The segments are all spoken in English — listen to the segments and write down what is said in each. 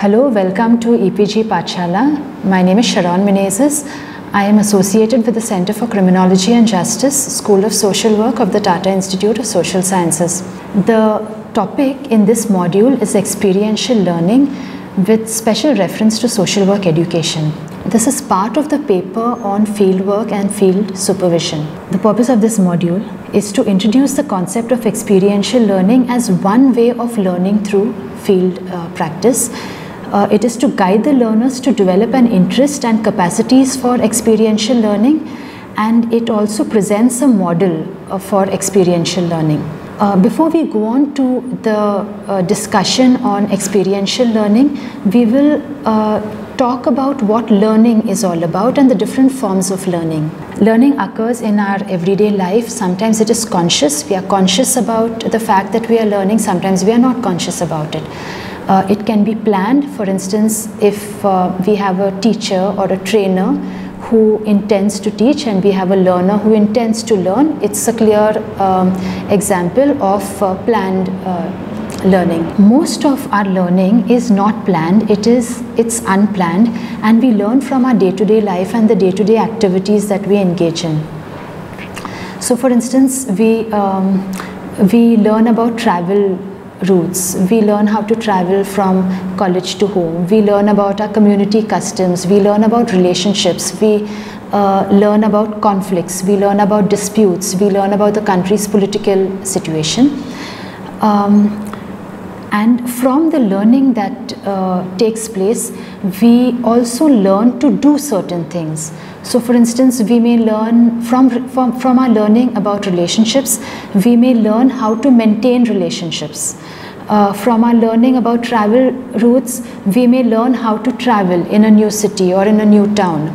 Hello, welcome to EPG Pathshala. My name is Sharon Menezes. I am associated with the Center for Criminology and Justice, School of Social Work of the Tata Institute of Social Sciences. The topic in this module is experiential learning with special reference to social work education. This is part of the paper on fieldwork and field supervision. The purpose of this module is to introduce the concept of experiential learning as one way of learning through field practice. It is to guide the learners to develop an interest and capacities for experiential learning, and it also presents a model for experiential learning. Before we go on to the discussion on experiential learning, we will talk about what learning is all about and the different forms of learning. Learning occurs in our everyday life. Sometimes it is conscious. We are conscious about the fact that we are learning. Sometimes we are not conscious about it. It can be planned. For instance, if we have a teacher or a trainer who intends to teach and we have a learner who intends to learn, it's a clear example of planned learning. Most of our learning is not planned, it's unplanned, and we learn from our day-to-day life and the day-to-day activities that we engage in. So for instance, we learn about travel routes, we learn how to travel from college to home, we learn about our community customs, we learn about relationships, we learn about conflicts, we learn about disputes, we learn about the country's political situation. And from the learning that takes place, we also learn to do certain things. So for instance, we may learn from our learning about relationships, we may learn how to maintain relationships. From our learning about travel routes, we may learn how to travel in a new city or in a new town.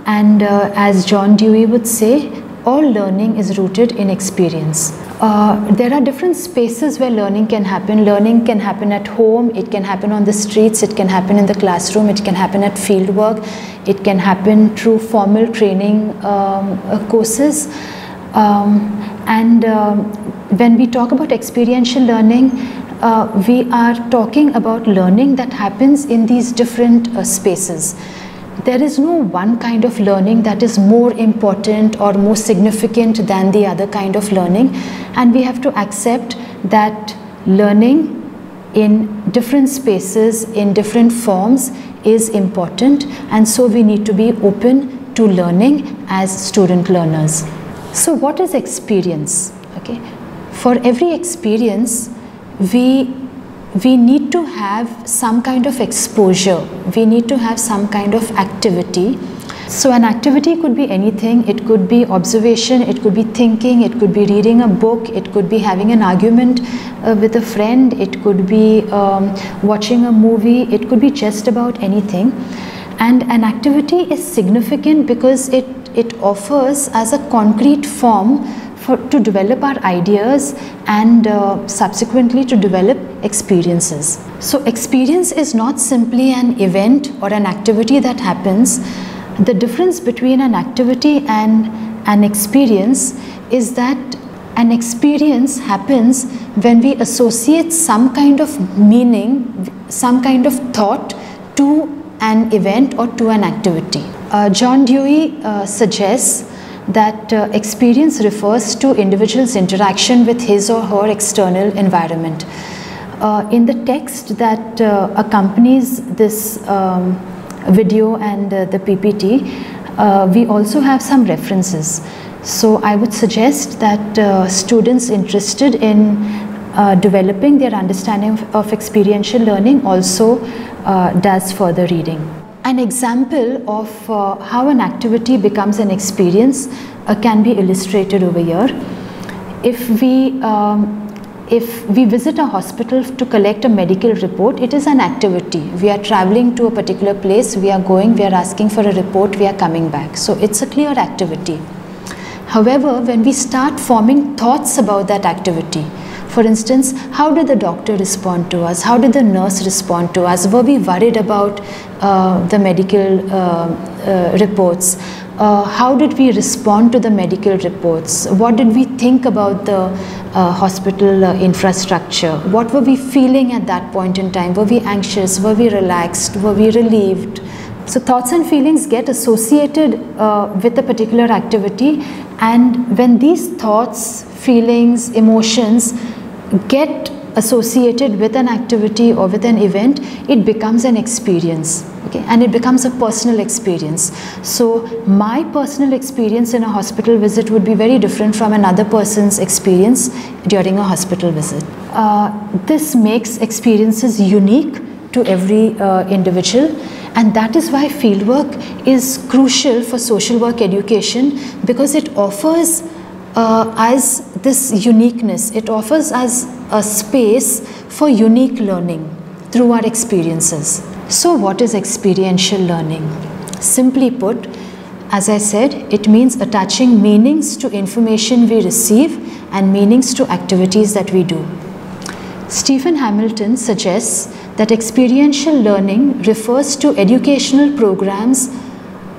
And as John Dewey would say, all learning is rooted in experience. There are different spaces where learning can happen. Learning can happen at home, it can happen on the streets, it can happen in the classroom, it can happen at field work, it can happen through formal training courses. When we talk about experiential learning, we are talking about learning that happens in these different spaces. There is no one kind of learning that is more important or more significant than the other kind of learning, and we have to accept that learning in different spaces, in different forms is important, and so we need to be open to learning as student learners. So what is experience? Okay. For every experience, we need to have some kind of exposure, we need to have some kind of activity. So an activity could be anything, it could be observation, it could be thinking, it could be reading a book, it could be having an argument with a friend, it could be watching a movie, it could be just about anything. And an activity is significant because it offers as a concrete form to develop our ideas and subsequently to develop experiences. So experience is not simply an event or an activity that happens. The difference between an activity and an experience is that an experience happens when we associate some kind of meaning, some kind of thought to an event or to an activity. John Dewey suggests that experience refers to individual's interaction with his or her external environment. In the text that accompanies this video and the PPT, we also have some references. So I would suggest that students interested in developing their understanding of experiential learning also does further reading. An example of how an activity becomes an experience can be illustrated over here. If we visit a hospital to collect a medical report, it is an activity. We are traveling to a particular place, we are going, we are asking for a report, we are coming back. So it's a clear activity. However, when we start forming thoughts about that activity, for instance, how did the doctor respond to us? How did the nurse respond to us? Were we worried about the medical reports? how did we respond to the medical reports? What did we think about the hospital infrastructure? What were we feeling at that point in time? Were we anxious? Were we relaxed? Were we relieved? So thoughts and feelings get associated with a particular activity, and when these thoughts, feelings, emotions get associated with an activity or with an event, it becomes an experience, okay? And it becomes a personal experience. So my personal experience in a hospital visit would be very different from another person's experience during a hospital visit. This makes experiences unique to every individual, and that is why fieldwork is crucial for social work education, because it offers us this uniqueness. It offers us a space for unique learning through our experiences. So what is experiential learning? Simply put, as I said, it means attaching meanings to information we receive and meanings to activities that we do. Stephen Hamilton suggests that experiential learning refers to educational programs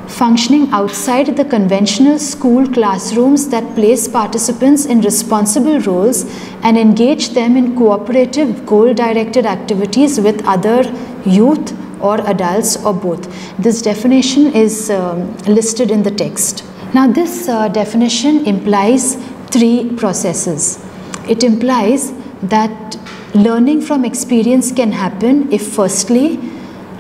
functioning outside the conventional school classrooms that place participants in responsible roles and engage them in cooperative, goal-directed activities with other youth or adults or both. This definition is listed in the text. Now this definition implies three processes. It implies that learning from experience can happen if, firstly,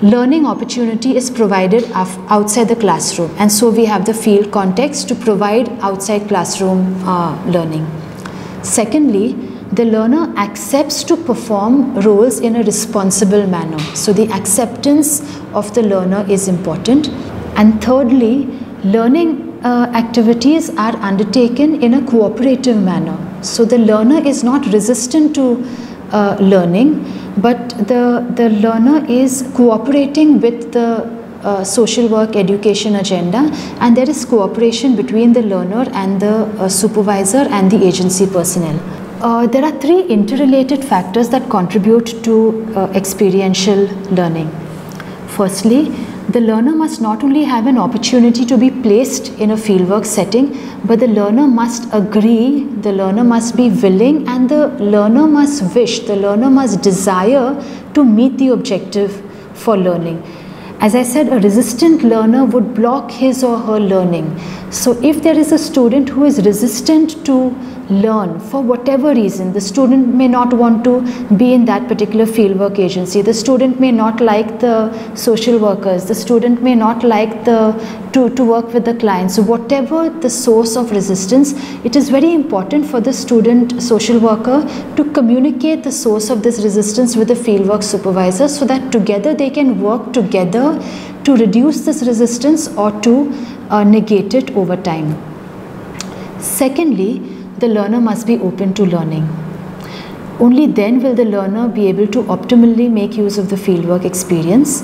learning opportunity is provided outside the classroom, and so we have the field context to provide outside classroom learning. Secondly, the learner accepts to perform roles in a responsible manner. So the acceptance of the learner is important. And thirdly, learning activities are undertaken in a cooperative manner. So the learner is not resistant to learning, but the learner is cooperating with the social work education agenda, and there is cooperation between the learner and the supervisor and the agency personnel. There are three interrelated factors that contribute to experiential learning. Firstly, the learner must not only have an opportunity to be placed in a fieldwork setting, but the learner must agree, the learner must be willing, and the learner must wish, the learner must desire to meet the objective for learning. As I said, a resistant learner would block his or her learning. So if there is a student who is resistant to learn for whatever reason, the student may not want to be in that particular fieldwork agency, the student may not like the social workers, the student may not like to work with the clients. So whatever the source of resistance, it is very important for the student social worker to communicate the source of this resistance with the fieldwork supervisor, so that together they can work together to reduce this resistance or to negate it over time. Secondly, the learner must be open to learning. Only then will the learner be able to optimally make use of the fieldwork experience.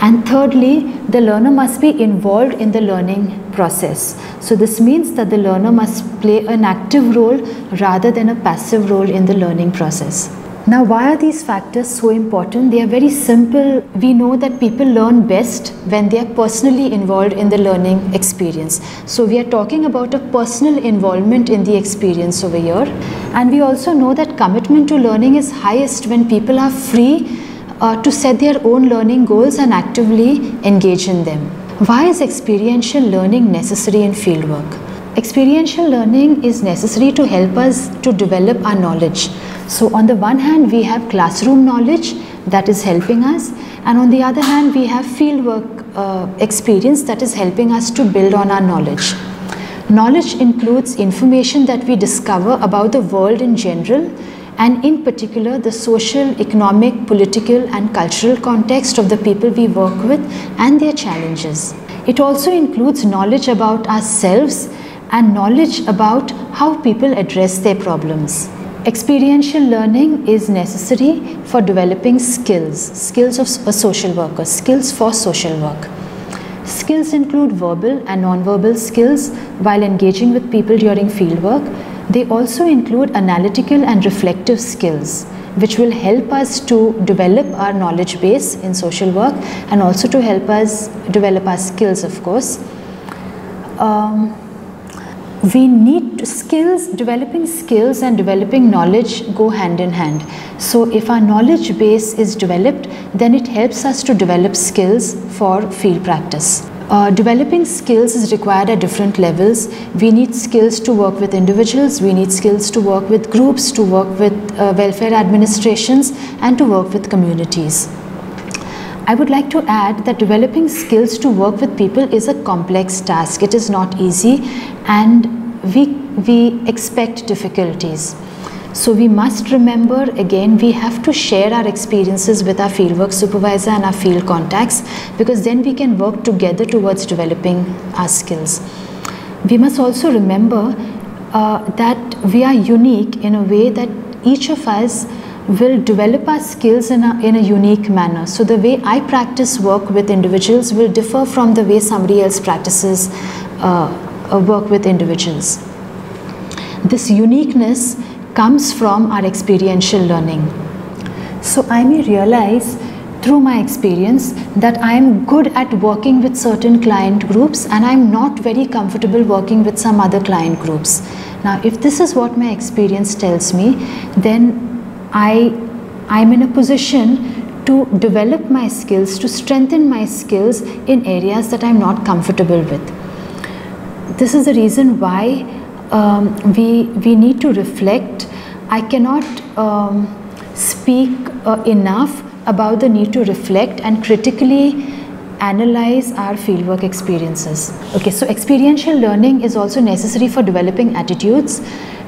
And thirdly, the learner must be involved in the learning process. So this means that the learner must play an active role rather than a passive role in the learning process. Now, why are these factors so important? They are very simple. We know that people learn best when they are personally involved in the learning experience. So we are talking about a personal involvement in the experience over here. And we also know that commitment to learning is highest when people are free to set their own learning goals and actively engage in them. Why is experiential learning necessary in fieldwork? Experiential learning is necessary to help us to develop our knowledge. So on the one hand, we have classroom knowledge that is helping us, and on the other hand, we have fieldwork experience that is helping us to build on our knowledge. Knowledge includes information that we discover about the world in general, and in particular the social, economic, political and cultural context of the people we work with and their challenges. It also includes knowledge about ourselves and knowledge about how people address their problems. Experiential learning is necessary for developing skills of a social worker, skills for social work. Skills include verbal and non-verbal skills while engaging with people during fieldwork. They also include analytical and reflective skills, which will help us to develop our knowledge base in social work and also to help us develop our skills, of course. we need skills, developing skills and developing knowledge go hand in hand. So if our knowledge base is developed, then it helps us to develop skills for field practice. Developing skills is required at different levels. We need skills to work with individuals, we need skills to work with groups, to work with welfare administrations, and to work with communities. I would like to add that developing skills to work with people is a complex task. It is not easy, and we expect difficulties. So we must remember, again, we have to share our experiences with our fieldwork supervisor and our field contacts, because then we can work together towards developing our skills. We must also remember that we are unique in a way that each of us will develop our skills in a unique manner. So the way I practice work with individuals will differ from the way somebody else practices work with individuals. This uniqueness comes from our experiential learning. So I may realize through my experience that I am good at working with certain client groups and I am not very comfortable working with some other client groups. Now, if this is what my experience tells me, then I'm in a position to develop my skills, to strengthen my skills in areas that I'm not comfortable with. This is the reason why we need to reflect. I cannot speak enough about the need to reflect and critically analyze our fieldwork experiences. Okay, so experiential learning is also necessary for developing attitudes.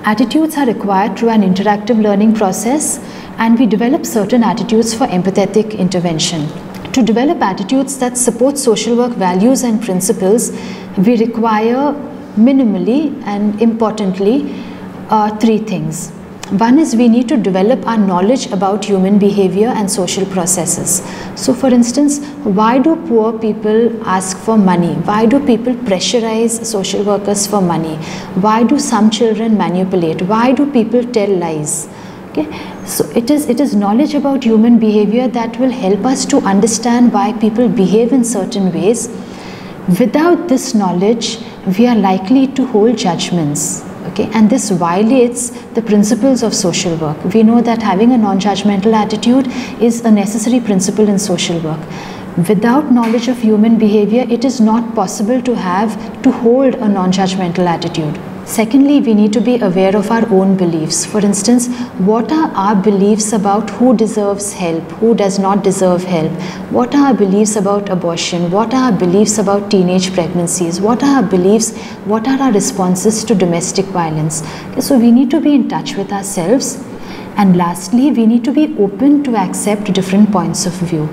Attitudes are required through an interactive learning process, and we develop certain attitudes for empathetic intervention. To develop attitudes that support social work values and principles, we require minimally and importantly three things. One is we need to develop our knowledge about human behavior and social processes. So for instance, why do poor people ask for money? Why do people pressurize social workers for money? Why do some children manipulate? Why do people tell lies? Okay, so it is knowledge about human behavior that will help us to understand why people behave in certain ways. Without this knowledge, we are likely to hold judgments. Okay, and this violates the principles of social work. We know that having a non-judgmental attitude is a necessary principle in social work. Without knowledge of human behavior, it is not possible to hold a non-judgmental attitude. Secondly, we need to be aware of our own beliefs. For instance, what are our beliefs about who deserves help, who does not deserve help? What are our beliefs about abortion? What are our beliefs about teenage pregnancies? What are our beliefs? What are our responses to domestic violence? Okay, so we need to be in touch with ourselves. And lastly, we need to be open to accept different points of view.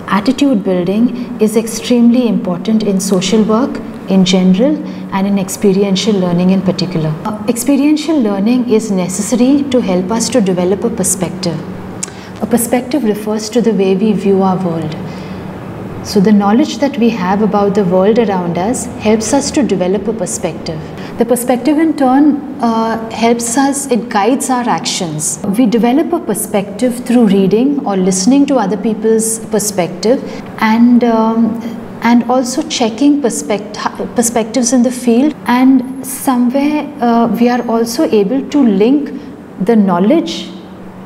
Attitude building is extremely important in social work in general and in experiential learning in particular. Experiential learning is necessary to help us to develop a perspective. A perspective refers to the way we view our world. So the knowledge that we have about the world around us helps us to develop a perspective. The perspective in turn helps us, it guides our actions. We develop a perspective through reading or listening to other people's perspective, and also checking perspectives in the field, and somewhere we are also able to link the knowledge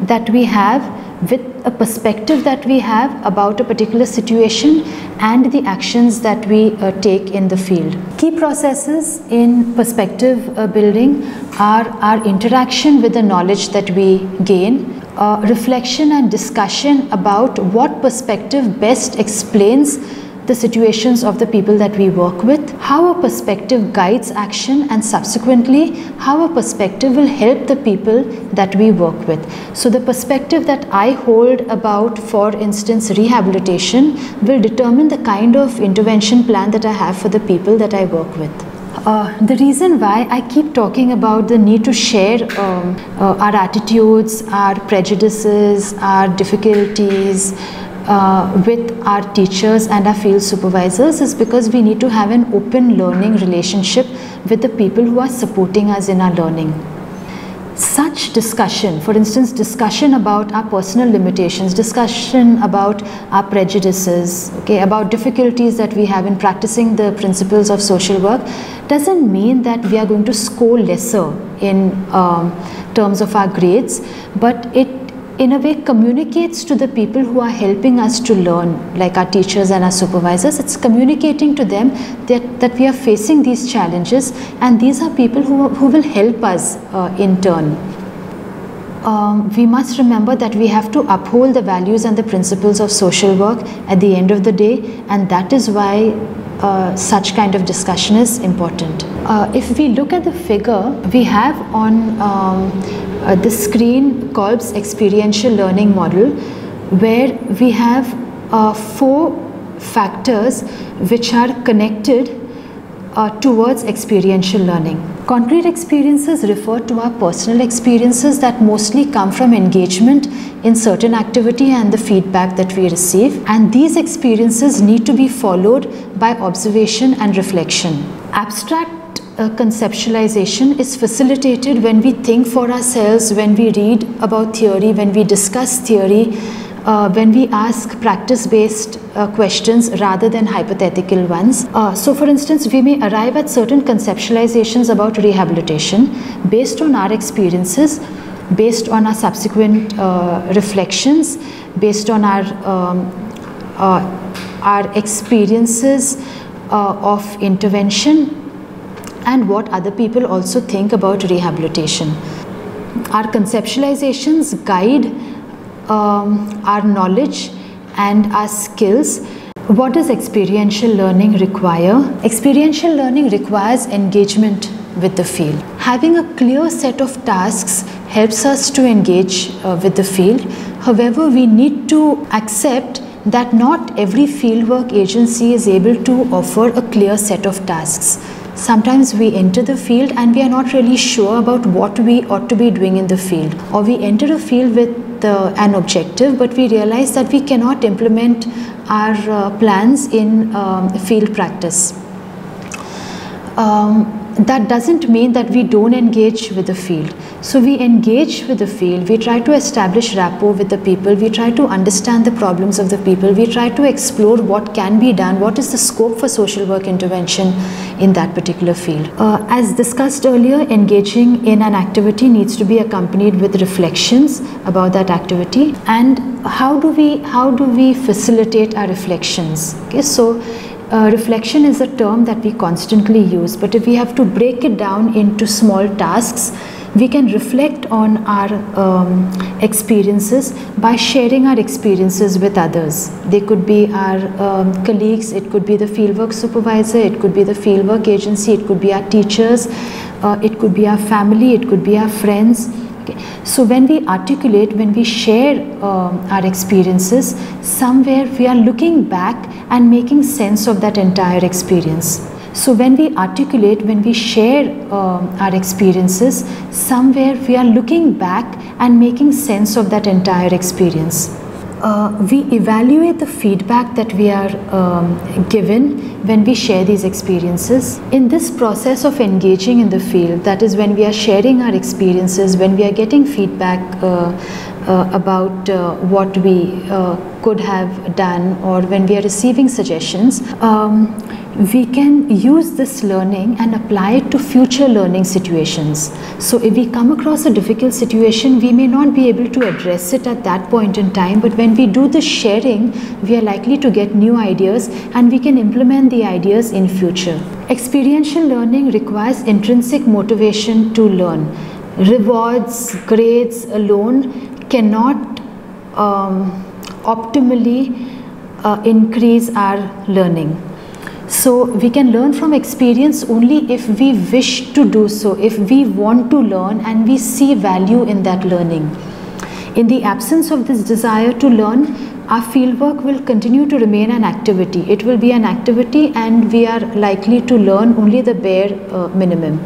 that we have with a perspective that we have about a particular situation and the actions that we take in the field. Key processes in perspective building are our interaction with the knowledge that we gain, reflection and discussion about what perspective best explains the situations of the people that we work with, how a perspective guides action, and subsequently how a perspective will help the people that we work with. So the perspective that I hold about, for instance, rehabilitation will determine the kind of intervention plan that I have for the people that I work with. The reason why I keep talking about the need to share our attitudes, our prejudices, our difficulties with our teachers and our field supervisors is because we need to have an open learning relationship with the people who are supporting us in our learning. Such discussion, for instance, discussion about our personal limitations, discussion about our prejudices, okay, about difficulties that we have in practicing the principles of social work, doesn't mean that we are going to score lesser in terms of our grades, but it in a way communicates to the people who are helping us to learn, like our teachers and our supervisors. It's communicating to them that we are facing these challenges, and these are people who will help us in turn. We must remember that we have to uphold the values and the principles of social work at the end of the day, and that is why such kind of discussion is important. If we look at the figure, we have on the screen Kolb's experiential learning model, where we have 4 factors which are connected towards experiential learning. Concrete experiences refer to our personal experiences that mostly come from engagement in certain activity and the feedback that we receive, and these experiences need to be followed by observation and reflection. Abstract conceptualization is facilitated when we think for ourselves, when we read about theory, when we discuss theory, when we ask practice-based questions rather than hypothetical ones. So for instance, we may arrive at certain conceptualizations about rehabilitation based on our experiences, based on our subsequent reflections, based on our experiences of intervention, and what other people also think about rehabilitation. Our conceptualizations guide our knowledge and our skills. What does experiential learning require? Experiential learning requires engagement with the field. Having a clear set of tasks helps us to engage with the field. However, we need to accept that not every fieldwork agency is able to offer a clear set of tasks. Sometimes we enter the field and we are not really sure about what we ought to be doing in the field, or we enter a field with an objective, but we realize that we cannot implement our plans in field practice. That doesn't mean that we don't engage with the field. So we engage with the field, we try to establish rapport with the people, we try to understand the problems of the people, we try to explore what can be done, what is the scope for social work intervention in that particular field. As discussed earlier, engaging in an activity needs to be accompanied with reflections about that activity. And how do we facilitate our reflections? Okay, so reflection is a term that we constantly use, but if we have to break it down into small tasks, we can reflect on our experiences by sharing our experiences with others. They could be our colleagues, it could be the fieldwork supervisor, it could be the fieldwork agency, it could be our teachers, it could be our family, it could be our friends. Okay. So when we articulate, when we share our experiences, somewhere we are looking back and making sense of that entire experience. So when we articulate, when we share our experiences, somewhere we are looking back and making sense of that entire experience. We evaluate the feedback that we are given when we share these experiences. In this process of engaging in the field, that is when we are sharing our experiences, when we are getting feedback about what we could have done, or when we are receiving suggestions, we can use this learning and apply it to future learning situations. So if we come across a difficult situation, we may not be able to address it at that point in time, but when we do the sharing, we are likely to get new ideas and we can implement the ideas in future. Experiential learning requires intrinsic motivation to learn. Rewards, grades alone cannot optimally increase our learning. So we can learn from experience only if we wish to do so, if we want to learn and we see value in that learning. In the absence of this desire to learn, our fieldwork will continue to remain an activity. It will be an activity and we are likely to learn only the bare minimum.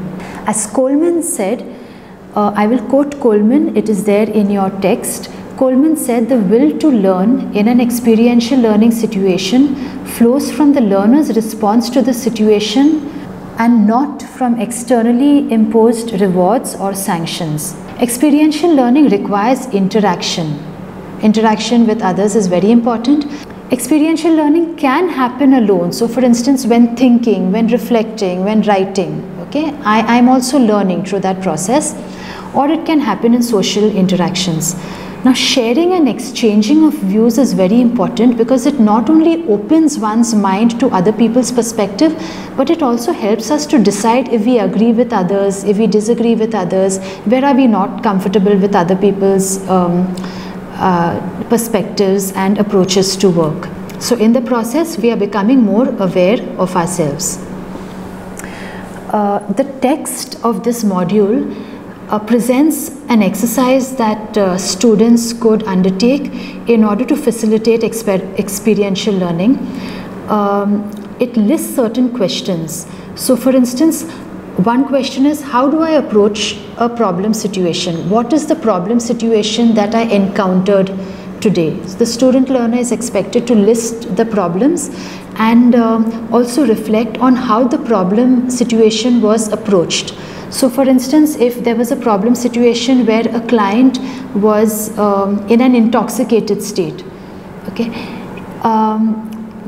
As Coleman said, I will quote Coleman, it is there in your text. Coleman said, the will to learn in an experiential learning situation flows from the learner's response to the situation and not from externally imposed rewards or sanctions. Experiential learning requires interaction. Interaction with others is very important. Experiential learning can happen alone. So for instance, when thinking, when reflecting, when writing, okay, I'm also learning through that process, or it can happen in social interactions. Now, sharing and exchanging of views is very important because it not only opens one's mind to other people's perspective, but it also helps us to decide if we agree with others, if we disagree with others, where are we not comfortable with other people's perspectives and approaches to work. So in the process, we are becoming more aware of ourselves. The text of this module presents an exercise that students could undertake in order to facilitate experiential learning. It lists certain questions. So for instance, one question is, how do I approach a problem situation? What is the problem situation that I encountered today? So the student learner is expected to list the problems and also reflect on how the problem situation was approached. So for instance, if there was a problem situation where a client was in an intoxicated state, okay,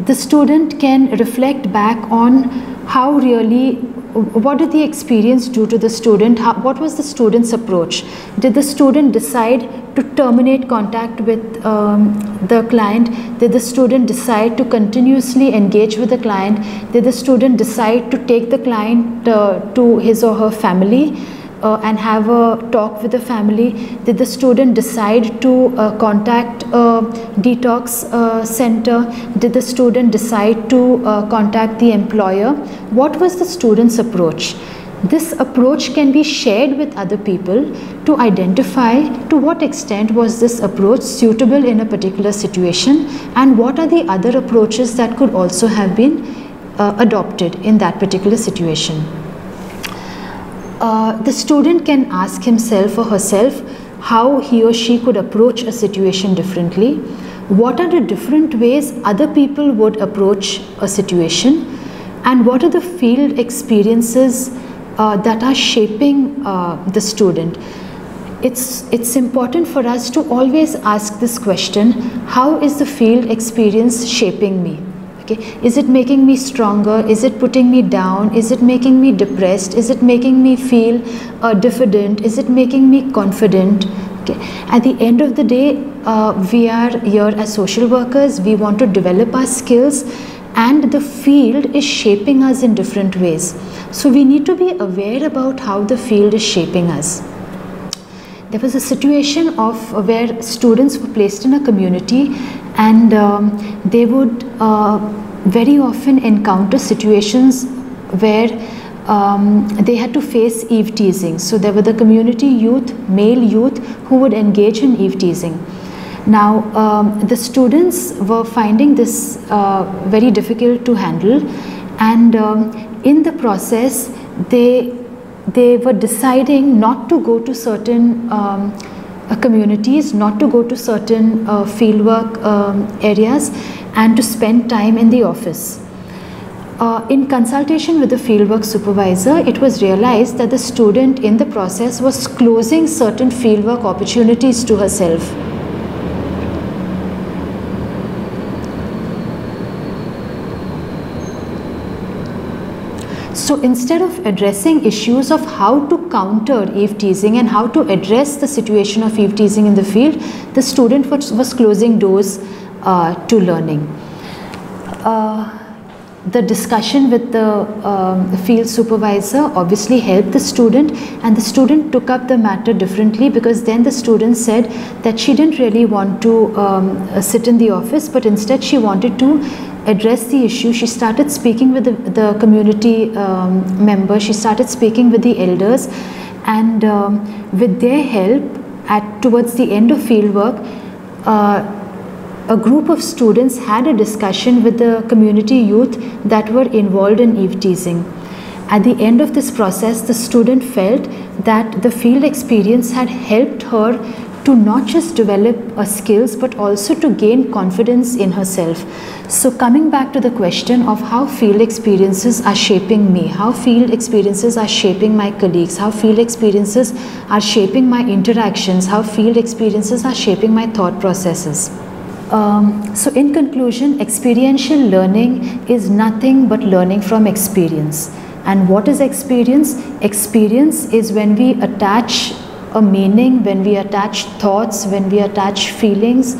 the student can reflect back on how really, what did the experience do to the student? What was the student's approach? Did the student decide to terminate contact with the client? Did the student decide to continuously engage with the client? Did the student decide to take the client to his or her family and have a talk with the family? Did the student decide to contact a detox center? Did the student decide to contact the employer? What was the student's approach? This approach can be shared with other people to identify to what extent was this approach suitable in a particular situation, and what are the other approaches that could also have been adopted in that particular situation. The student can ask himself or herself how he or she could approach a situation differently. What are the different ways other people would approach a situation, and what are the field experiences that are shaping the student. It's important for us to always ask this question: how is the field experience shaping me? Okay, is it making me stronger? Is it putting me down? Is it making me depressed? Is it making me feel diffident? Is it making me confident? Okay. At the end of the day, we are here as social workers. We want to develop our skills, and the field is shaping us in different ways. So we need to be aware about how the field is shaping us. There was a situation of where students were placed in a community, and they would very often encounter situations where they had to face eve teasing. So there were the community youth, male youth, who would engage in eve teasing. Now the students were finding this very difficult to handle, and in the process they were deciding not to go to certain communities, not to go to certain fieldwork areas, and to spend time in the office. In consultation with the fieldwork supervisor, it was realized that the student in the process was closing certain fieldwork opportunities to herself. So instead of addressing issues of how to counter eve teasing and how to address the situation of eve teasing in the field, the student was closing doors to learning. The discussion with the field supervisor obviously helped the student, and the student took up the matter differently, because then the student said that she didn't really want to sit in the office, but instead she wanted to address the issue. She started speaking with the community members, she started speaking with the elders, and with their help, towards the end of fieldwork, a group of students had a discussion with the community youth that were involved in eve teasing. At the end of this process, the student felt that the field experience had helped her to not just develop skills, but also to gain confidence in herself. So coming back to the question of how field experiences are shaping me, how field experiences are shaping my colleagues, how field experiences are shaping my interactions, how field experiences are shaping my thought processes. So in conclusion, experiential learning is nothing but learning from experience. And what is experience? Experience is when we attach a meaning, when we attach thoughts, when we attach feelings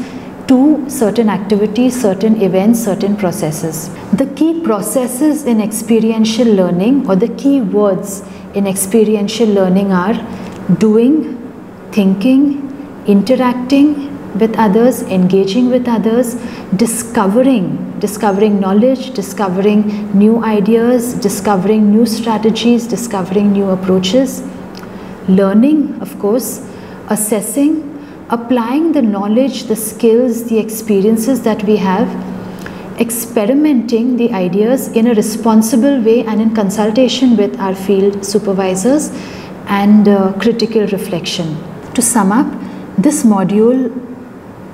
to certain activities, certain events, certain processes. The key processes in experiential learning, or the key words in experiential learning, are doing, thinking, interacting with others, engaging with others, discovering knowledge, discovering new ideas, discovering new strategies, discovering new approaches, learning, of course, assessing, applying the knowledge, the skills, the experiences that we have, experimenting the ideas in a responsible way and in consultation with our field supervisors, and critical reflection. To sum up, this module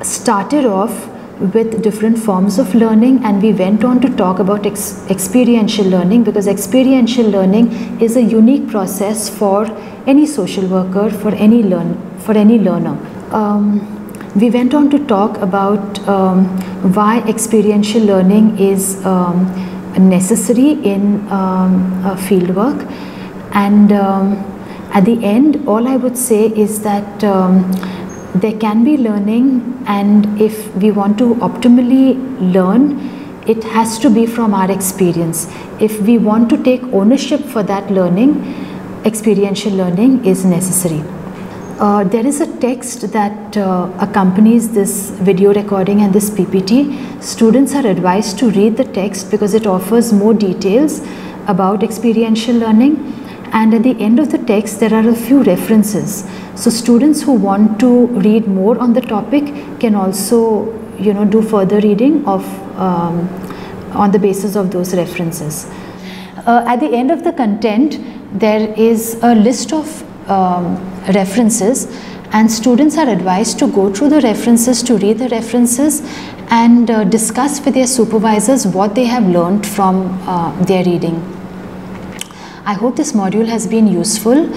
started off with different forms of learning, and we went on to talk about experiential learning, because experiential learning is a unique process for any social worker, for any learner. We went on to talk about why experiential learning is necessary in fieldwork, and at the end, all I would say is that there can be learning, and if we want to optimally learn, it has to be from our experience. If we want to take ownership for that learning, experiential learning is necessary. There is a text that accompanies this video recording and this PPT. Students are advised to read the text because it offers more details about experiential learning. And at the end of the text, there are a few references. So students who want to read more on the topic can also, do further reading of on the basis of those references. At the end of the content, there is a list of references, and students are advised to go through the references, to read the references, and discuss with their supervisors what they have learned from their reading. I hope this module has been useful.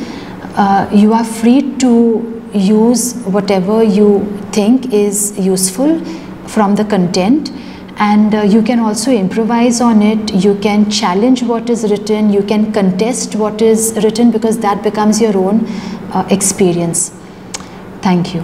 You are free to use whatever you think is useful from the content, and you can also improvise on it. You can challenge what is written, you can contest what is written, because that becomes your own experience. Thank you.